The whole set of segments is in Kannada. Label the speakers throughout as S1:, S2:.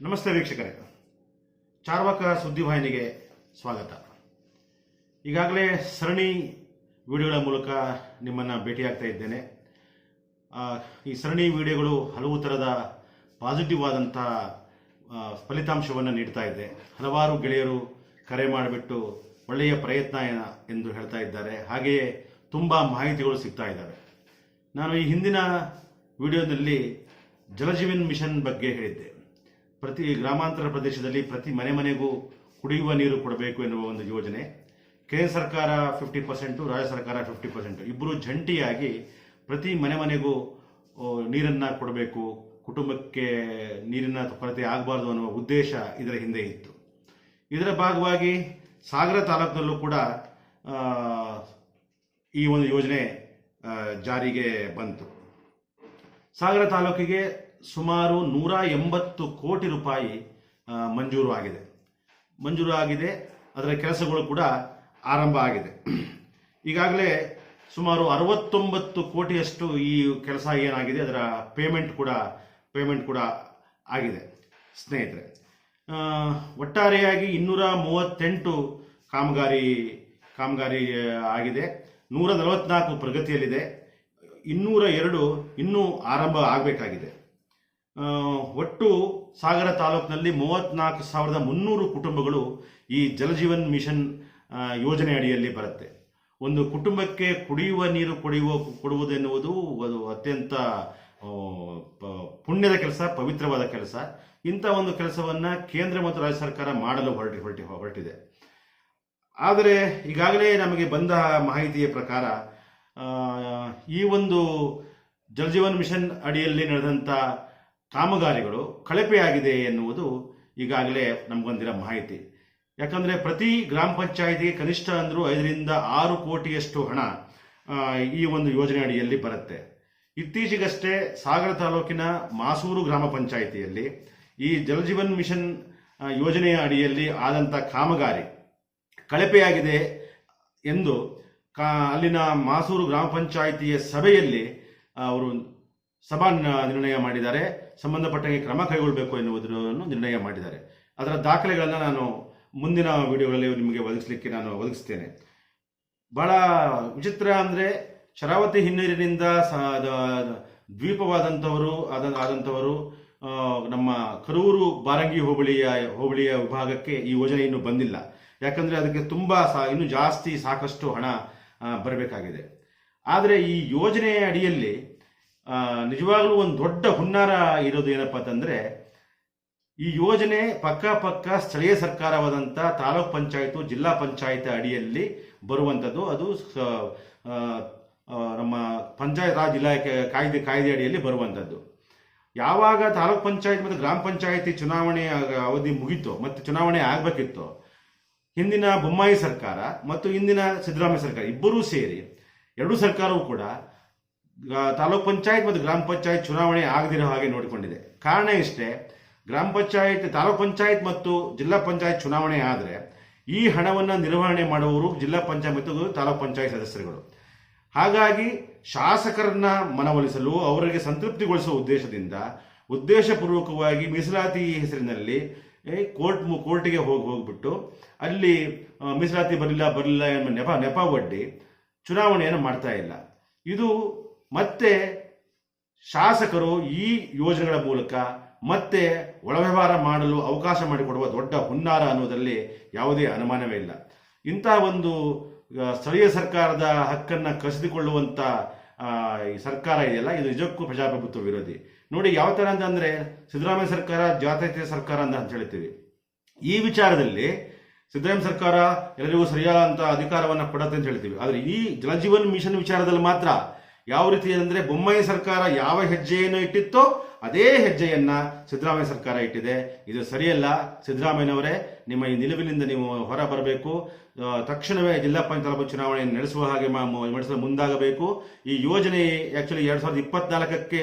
S1: ನಮಸ್ತೆ ವೀಕ್ಷಕರೇ, ಚಾರ್ವಾಕ ಸುದ್ದಿವಾಹಿನಿಗೆ ಸ್ವಾಗತ. ಈಗಾಗಲೇ ಸರಣಿ ವಿಡಿಯೋಗಳ ಮೂಲಕ ನಿಮ್ಮನ್ನು ಭೇಟಿಯಾಗ್ತಾ ಇದ್ದೇನೆ. ಈ ಸರಣಿ ವಿಡಿಯೋಗಳು ಹಲವು ಥರದ ಪಾಸಿಟಿವ್ ಆದಂಥ ಫಲಿತಾಂಶವನ್ನು ನೀಡ್ತಾ ಇದೆ. ಹಲವಾರು ಗೆಳೆಯರು ಕರೆ ಮಾಡಿಬಿಟ್ಟು ಒಳ್ಳೆಯ ಪ್ರಯತ್ನ ಎಂದು ಹೇಳ್ತಾ ಇದ್ದಾರೆ. ಹಾಗೆಯೇ ತುಂಬ ಮಾಹಿತಿಗಳು ಸಿಗ್ತಾ ಇದ್ದಾವೆ. ನಾನು ಈ ಹಿಂದಿನ ವಿಡಿಯೋದಲ್ಲಿ ಜಲಜೀವನ್ ಮಿಷನ್ ಬಗ್ಗೆ ಹೇಳಿದ್ದೆ. ಪ್ರತಿ ಗ್ರಾಮಾಂತರ ಪ್ರದೇಶದಲ್ಲಿ ಪ್ರತಿ ಮನೆಗೂ ಕುಡಿಯುವ ನೀರು ಕೊಡಬೇಕು ಎನ್ನುವ ಒಂದು ಯೋಜನೆ. ಕೇಂದ್ರ ಸರ್ಕಾರ 50%, ರಾಜ್ಯ ಸರ್ಕಾರ 50%, ಇಬ್ಬರು ಜಂಟಿಯಾಗಿ ಪ್ರತಿ ಮನೆಗೂ ನೀರನ್ನು ಕೊಡಬೇಕು, ಕುಟುಂಬಕ್ಕೆ ನೀರಿನ ಕೊರತೆ ಆಗಬಾರ್ದು ಅನ್ನುವ ಉದ್ದೇಶ ಇದರ ಹಿಂದೆ ಇತ್ತು. ಇದರ ಭಾಗವಾಗಿ ಸಾಗರ ತಾಲೂಕಿನಲ್ಲೂ ಕೂಡ ಈ ಒಂದು ಯೋಜನೆ ಜಾರಿಗೆ ಬಂತು. ಸಾಗರ ತಾಲೂಕಿಗೆ ಸುಮಾರು 180 ಕೋಟಿ ರೂಪಾಯಿ ಮಂಜೂರು ಆಗಿದೆ. ಅದರ ಕೆಲಸಗಳು ಕೂಡ ಆರಂಭ ಆಗಿದೆ. ಈಗಾಗಲೇ ಸುಮಾರು 69 ಕೋಟಿಯಷ್ಟು ಈ ಕೆಲಸ ಏನಾಗಿದೆ ಅದರ ಪೇಮೆಂಟ್ ಕೂಡ ಆಗಿದೆ ಸ್ನೇಹಿತರೆ. ಒಟ್ಟಾರೆಯಾಗಿ 238 ಕಾಮಗಾರಿ ಆಗಿದೆ. 144 ಪ್ರಗತಿಯಲ್ಲಿದೆ. 202 ಇನ್ನೂ ಆರಂಭ ಆಗಬೇಕಾಗಿದೆ. ಒಟ್ಟು ಸಾಗರ ತಾಲೂಕಿನಲ್ಲಿ 34,300 ಕುಟುಂಬಗಳು ಈ ಜಲಜೀವನ್ ಮಿಷನ್ ಯೋಜನೆ ಅಡಿಯಲ್ಲಿ ಬರುತ್ತೆ. ಒಂದು ಕುಟುಂಬಕ್ಕೆ ಕುಡಿಯುವ ನೀರು ಕೊಡುವುದೆನ್ನುವುದು ಅದು ಅತ್ಯಂತ ಪುಣ್ಯದ ಕೆಲಸ, ಪವಿತ್ರವಾದ ಕೆಲಸ. ಇಂಥ ಒಂದು ಕೆಲಸವನ್ನು ಕೇಂದ್ರ ಮತ್ತು ರಾಜ್ಯ ಸರ್ಕಾರ ಮಾಡಲು ಹೊರಟಿದೆ. ಆದರೆ ಈಗಾಗಲೇ ನಮಗೆ ಬಂದ ಮಾಹಿತಿಯ ಪ್ರಕಾರ ಈ ಒಂದು ಜಲಜೀವನ್ ಮಿಷನ್ ಅಡಿಯಲ್ಲಿ ನಡೆದಂಥ ಕಾಮಗಾರಿಗಳು ಕಳಪೆಯಾಗಿದೆ ಎನ್ನುವುದು ಈಗಾಗಲೇ ನಮಗೊಂದಿರೋ ಮಾಹಿತಿ. ಯಾಕಂದರೆ ಪ್ರತಿ ಗ್ರಾಮ ಪಂಚಾಯಿತಿಗೆ ಕನಿಷ್ಠ ಅಂದರೂ 5 ರಿಂದ 6 ಕೋಟಿಯಷ್ಟು ಹಣ ಈ ಒಂದು ಯೋಜನೆ ಅಡಿಯಲ್ಲಿ ಬರುತ್ತೆ. ಇತ್ತೀಚೆಗಷ್ಟೇ ಸಾಗರ ತಾಲೂಕಿನ ಮಾಸೂರು ಗ್ರಾಮ ಪಂಚಾಯಿತಿಯಲ್ಲಿ ಈ ಜಲಜೀವನ್ ಮಿಷನ್ ಯೋಜನೆಯ ಅಡಿಯಲ್ಲಿ ಆದಂಥ ಕಾಮಗಾರಿ ಕಳಪೆಯಾಗಿದೆ ಎಂದು ಅಲ್ಲಿನ ಮಾಸೂರು ಗ್ರಾಮ ಪಂಚಾಯಿತಿಯ ಸಭೆಯಲ್ಲಿ ಅವರು ಸಭಾ ನಿರ್ಣಯ ಮಾಡಿದ್ದಾರೆ. ಸಂಬಂಧಪಟ್ಟಂಗೆ ಕ್ರಮ ಕೈಗೊಳ್ಳಬೇಕು ಎನ್ನುವುದನ್ನು ನಿರ್ಣಯ ಮಾಡಿದ್ದಾರೆ. ಅದರ ದಾಖಲೆಗಳನ್ನು ನಾನು ಮುಂದಿನ ವಿಡಿಯೋಗಳಲ್ಲಿ ನಿಮಗೆ ಒದಗಿಸ್ತೇನೆ. ಬಹಳ ವಿಚಿತ್ರ ಅಂದರೆ ಶರಾವತಿ ಹಿನ್ನೀರಿನಿಂದ ಆದಂಥವರು ನಮ್ಮ ಕರೂರು ಬಾರಂಗಿ ಹೋಬಳಿಯ ವಿಭಾಗಕ್ಕೆ ಈ ಯೋಜನೆ ಇನ್ನೂ ಬಂದಿಲ್ಲ. ಯಾಕಂದರೆ ಅದಕ್ಕೆ ತುಂಬ ಇನ್ನೂ ಜಾಸ್ತಿ ಸಾಕಷ್ಟು ಹಣ ಬರಬೇಕಾಗಿದೆ. ಆದರೆ ಈ ಯೋಜನೆಯ ಅಡಿಯಲ್ಲಿ ನಿಜವಾಗ್ಲೂ ಒಂದು ದೊಡ್ಡ ಹುನ್ನಾರ ಇರೋದು ಏನಪ್ಪ ಅಂತಂದರೆ, ಈ ಯೋಜನೆ ಪಕ್ಕ ಸ್ಥಳೀಯ ಸರ್ಕಾರವಾದಂಥ ತಾಲೂಕ್ ಪಂಚಾಯತ್, ಜಿಲ್ಲಾ ಪಂಚಾಯತ್ ಅಡಿಯಲ್ಲಿ ಬರುವಂಥದ್ದು. ಅದು ನಮ್ಮ ಪಂಚಾಯತ್ ರಾಜ್ ಇಲಾಖೆ ಕಾಯ್ದೆ ಅಡಿಯಲ್ಲಿ ಬರುವಂಥದ್ದು. ಯಾವಾಗ ತಾಲೂಕ್ ಪಂಚಾಯತ್ ಮತ್ತು ಗ್ರಾಮ ಪಂಚಾಯತಿ ಚುನಾವಣೆ ಅವಧಿ ಮುಗೀತು ಮತ್ತು ಚುನಾವಣೆ ಆಗಬೇಕಿತ್ತು, ಹಿಂದಿನ ಬೊಮ್ಮಾಯಿ ಸರ್ಕಾರ ಮತ್ತು ಇಂದಿನ ಸಿದ್ದರಾಮಯ್ಯ ಸರ್ಕಾರ ಇಬ್ಬರೂ ಸೇರಿ ಎರಡೂ ಸರ್ಕಾರವೂ ಕೂಡ ತಾಲೂಕ್ ಪಂಚಾಯತ್ ಮತ್ತು ಗ್ರಾಮ ಪಂಚಾಯತ್ ಚುನಾವಣೆ ಆಗದಿರೋ ಹಾಗೆ ನೋಡಿಕೊಂಡಿದೆ. ಕಾರಣ ಇಷ್ಟೇ, ತಾಲೂಕ್ ಪಂಚಾಯತ್ ಮತ್ತು ಜಿಲ್ಲಾ ಪಂಚಾಯತ್ ಚುನಾವಣೆ ಆದರೆ ಈ ಹಣವನ್ನು ನಿರ್ವಹಣೆ ಮಾಡುವವರು ಜಿಲ್ಲಾ ಪಂಚಾಯತ್ ಮತ್ತು ತಾಲೂಕ್ ಪಂಚಾಯತ್ ಸದಸ್ಯರುಗಳು. ಹಾಗಾಗಿ ಶಾಸಕರನ್ನ ಮನವೊಲಿಸಲು, ಅವರಿಗೆ ಸಂತೃಪ್ತಿಗೊಳಿಸುವ ಉದ್ದೇಶಪೂರ್ವಕವಾಗಿ ಮೀಸಲಾತಿ ಹೆಸರಿನಲ್ಲಿ ಕೋರ್ಟಿಗೆ ಹೋಗ್ಬಿಟ್ಟು ಅಲ್ಲಿ ಮೀಸಲಾತಿ ಬರಲಿಲ್ಲ ಎಂಬ ನೆಪ ಒಡ್ಡಿ ಚುನಾವಣೆಯನ್ನು ಮಾಡ್ತಾ ಇಲ್ಲ. ಇದು ಮತ್ತೆ ಶಾಸಕರು ಈ ಯೋಜನೆಗಳ ಮೂಲಕ ಮತ್ತೆ ಒಳವ್ಯವಹಾರ ಮಾಡಲು ಅವಕಾಶ ಮಾಡಿಕೊಡುವ ದೊಡ್ಡ ಹುನ್ನಾರ ಅನ್ನೋದರಲ್ಲಿ ಯಾವುದೇ ಅನುಮಾನವೇ ಇಲ್ಲ. ಇಂತಹ ಒಂದು ಸ್ಥಳೀಯ ಸರ್ಕಾರದ ಹಕ್ಕನ್ನು ಕಸಿದುಕೊಳ್ಳುವಂಥ ಈ ಸರ್ಕಾರ ಇದೆಯಲ್ಲ, ಇದು ನಿಜಕ್ಕೂ ಪ್ರಜಾಪ್ರಭುತ್ವ ವಿರೋಧಿ. ನೋಡಿ ಯಾವ ಥರ ಅಂತಂದರೆ, ಸಿದ್ದರಾಮಯ್ಯ ಸರ್ಕಾರ ಜಾತ್ಯತೀತ ಸರ್ಕಾರ ಅಂತ ಹೇಳ್ತೀವಿ. ಈ ವಿಚಾರದಲ್ಲಿ ಸಿದ್ದರಾಮಯ್ಯ ಸರ್ಕಾರ ಎಲ್ಲರಿಗೂ ಸರಿಯಾದಂಥ ಅಧಿಕಾರವನ್ನು ಕೊಡುತ್ತೆ ಅಂತ ಹೇಳ್ತೀವಿ. ಆದರೆ ಈ ಜಲಜೀವನ್ ಮಿಷನ್ ವಿಚಾರದಲ್ಲಿ ಮಾತ್ರ ಯಾವ ರೀತಿ ಅಂದರೆ, ಬೊಮ್ಮಾಯಿ ಸರ್ಕಾರ ಯಾವ ಹೆಜ್ಜೆಯನ್ನು ಇಟ್ಟಿತ್ತೋ ಅದೇ ಹೆಜ್ಜೆಯನ್ನ ಸಿದ್ದರಾಮಯ್ಯ ಸರ್ಕಾರ ಇಟ್ಟಿದೆ. ಇದು ಸರಿಯಲ್ಲ. ಸಿದ್ದರಾಮಯ್ಯನವರೇ, ನಿಮ್ಮ ಈ ನಿಲುವಿನಿಂದ ನೀವು ಹೊರ ಬರಬೇಕು. ತಕ್ಷಣವೇ ಜಿಲ್ಲಾ ಪಂಚಾಯತ್ ಚುನಾವಣೆಯನ್ನು ನಡೆಸಲು ಮುಂದಾಗಬೇಕು. ಈ ಯೋಜನೆ ಆಕ್ಚುಲಿ 2024ಕ್ಕೆ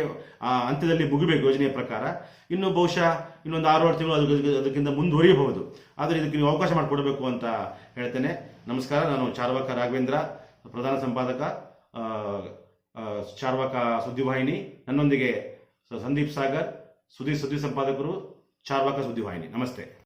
S1: ಅಂತ್ಯದಲ್ಲಿ ಮುಗಿಬೇಕು ಯೋಜನೆಯ ಪ್ರಕಾರ. ಇನ್ನು ಬಹುಶಃ ಇನ್ನೊಂದು 6 ತಿಂಗಳು ಅದಕ್ಕಿಂತ ಮುಂದುವರಿಯಬಹುದು. ಆದರೆ ಇದಕ್ಕೆ ನೀವು ಅವಕಾಶ ಮಾಡಿಕೊಡಬೇಕು ಅಂತ ಹೇಳ್ತೇನೆ. ನಮಸ್ಕಾರ. ನಾನು ಚಾರ್ವಾಕ ರಾಘವೇಂದ್ರ, ಪ್ರಧಾನ ಸಂಪಾದಕ, ಚಾರ್ವಾಕ ಸುದ್ದಿವಾಹಿನಿ. ನನ್ನೊಂದಿಗೆ ಸಂದೀಪ್ ಸಾಗರ್, ಸುದ್ದಿ ಸಂಪಾದಕರು, ಚಾರ್ವಾಕ ಸುದ್ದಿವಾಹಿನಿ. ನಮಸ್ತೆ.